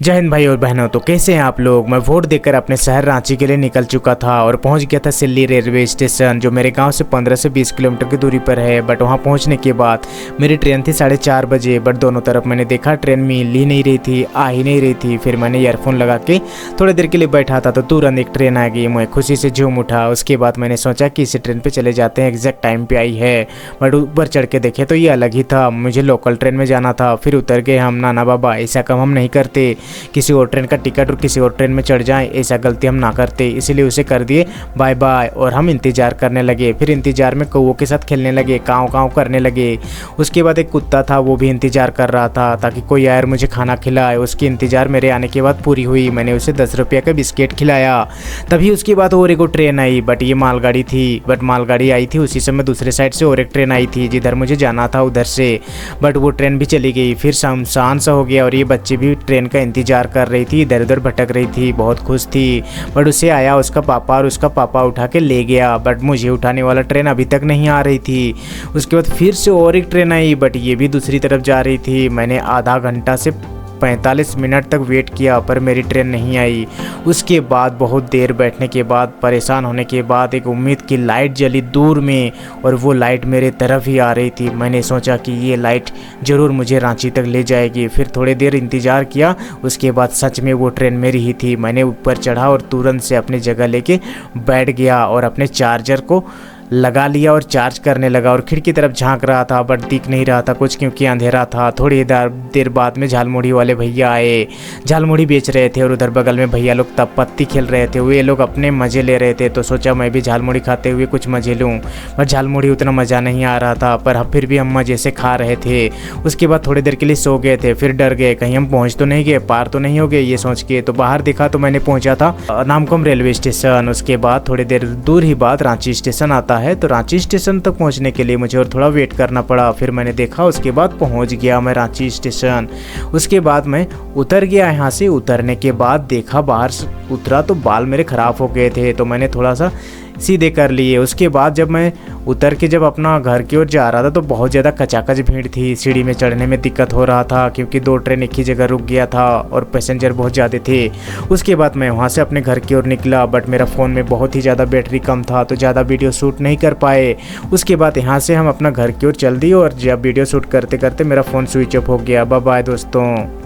जय हिंद भाई और बहनों। तो कैसे हैं आप लोग। मैं वोट देकर अपने शहर रांची के लिए निकल चुका था और पहुंच गया था सिल्ली रेलवे स्टेशन, जो मेरे गांव से 15 से 20 किलोमीटर की दूरी पर है। बट वहां पहुंचने के बाद मेरी ट्रेन थी 4:30 बजे। बट दोनों तरफ मैंने देखा ट्रेन मिल ही नहीं रही थी, आ ही नहीं रही थी। फिर मैंने ईयरफोन लगा के थोड़ी देर के लिए बैठा था तो तुरंत एक ट्रेन आ गई। मैं खुशी से झूम उठा। उसके बाद मैंने सोचा कि इसी ट्रेन पर चले जाते हैं, एग्जैक्ट टाइम पर आई है। बट ऊपर चढ़ के देखे तो ये अलग ही था। मुझे लोकल ट्रेन में जाना था। फिर उतर गए हम। नाना बाबा, ऐसा काम हम नहीं करते, किसी और ट्रेन का टिकट और किसी और ट्रेन में चढ़ जाएं, ऐसा गलती हम ना करते। इसीलिए उसे कर दिए बाय बाय और हम इंतजार करने लगे। फिर इंतजार में कौवों के साथ खेलने लगे, काँव काँव करने लगे। उसके बाद एक कुत्ता था, वो भी इंतजार कर रहा था ताकि कोई आए और मुझे खाना खिलाए। उसकी इंतजार मेरे आने के बाद पूरी हुई। मैंने उसे 10 रुपये का बिस्किट खिलाया। तभी उसके बाद और एक ट्रेन आई, बट ये मालगाड़ी थी। बट मालगाड़ी आई थी उसी समय दूसरे साइड से और एक ट्रेन आई थी जिधर मुझे जाना था उधर से। बट वो ट्रेन भी चली गई। फिर शाम सा हो गया और ये बच्चे भी ट्रेन का इंतजार कर रही थी, इधर उधर भटक रही थी, बहुत खुश थी। बट उसे आया उसका पापा और उसका पापा उठा के ले गया। बट मुझे उठाने वाला ट्रेन अभी तक नहीं आ रही थी। उसके बाद फिर से और एक ट्रेन आई, बट ये भी दूसरी तरफ जा रही थी। मैंने आधा घंटा से 45 मिनट तक वेट किया पर मेरी ट्रेन नहीं आई। उसके बाद बहुत देर बैठने के बाद, परेशान होने के बाद, एक उम्मीद की लाइट जली दूर में और वो लाइट मेरे तरफ ही आ रही थी। मैंने सोचा कि ये लाइट ज़रूर मुझे रांची तक ले जाएगी। फिर थोड़ी देर इंतज़ार किया। उसके बाद सच में वो ट्रेन मेरी ही थी। मैंने ऊपर चढ़ा और तुरंत से अपनी जगह लेके बैठ गया और अपने चार्जर को लगा लिया और चार्ज करने लगा और खिड़की तरफ झांक रहा था। बट दिख नहीं रहा था कुछ क्योंकि अंधेरा था। थोड़ी देर बाद में झालमुड़ी वाले भैया आए, झालमुड़ी बेच रहे थे और उधर बगल में भैया लोग तब पत्ती खेल रहे थे। वे लोग अपने मज़े ले रहे थे तो सोचा मैं भी झालमुड़ी खाते हुए कुछ मज़े लूँ। बट झालमुड़ी उतना मज़ा नहीं आ रहा था, पर फिर भी हम मज़े से खा रहे थे। उसके बाद थोड़ी देर के लिए सो गए थे। फिर डर गए कहीं हम पहुँच तो नहीं गए, पार तो नहीं हो गए, ये सोच के तो बाहर देखा तो मैंने पहुँचा था नामकुम रेलवे स्टेशन। उसके बाद थोड़ी देर दूर ही बाद रांची स्टेशन आता है। तो रांची स्टेशन तक पहुंचने के लिए मुझे और थोड़ा वेट करना पड़ा। फिर मैंने देखा, उसके बाद पहुंच गया मैं रांची स्टेशन। उसके बाद मैं उतर गया। यहाँ से उतरने के बाद देखा, बाहर उतरा तो बाल मेरे ख़राब हो गए थे तो मैंने थोड़ा सा सीधे कर लिए। उसके बाद जब मैं उतर के जब अपना घर की ओर जा रहा था तो बहुत ज़्यादा कचाकच भीड़ थी। सीढ़ी में चढ़ने में दिक्कत हो रहा था क्योंकि 2 ट्रेन एक ही जगह रुक गया था और पैसेंजर बहुत ज़्यादा थे। उसके बाद मैं वहाँ से अपने घर की ओर निकला। बट मेरा फ़ोन में बहुत ही ज़्यादा बैटरी कम था तो ज़्यादा वीडियो शूट नहीं कर पाए। उसके बाद यहाँ से हम अपना घर की ओर चल दिए और जब वीडियो शूट करते करते मेरा फ़ोन स्विच ऑफ हो गया। बाय बाय दोस्तों।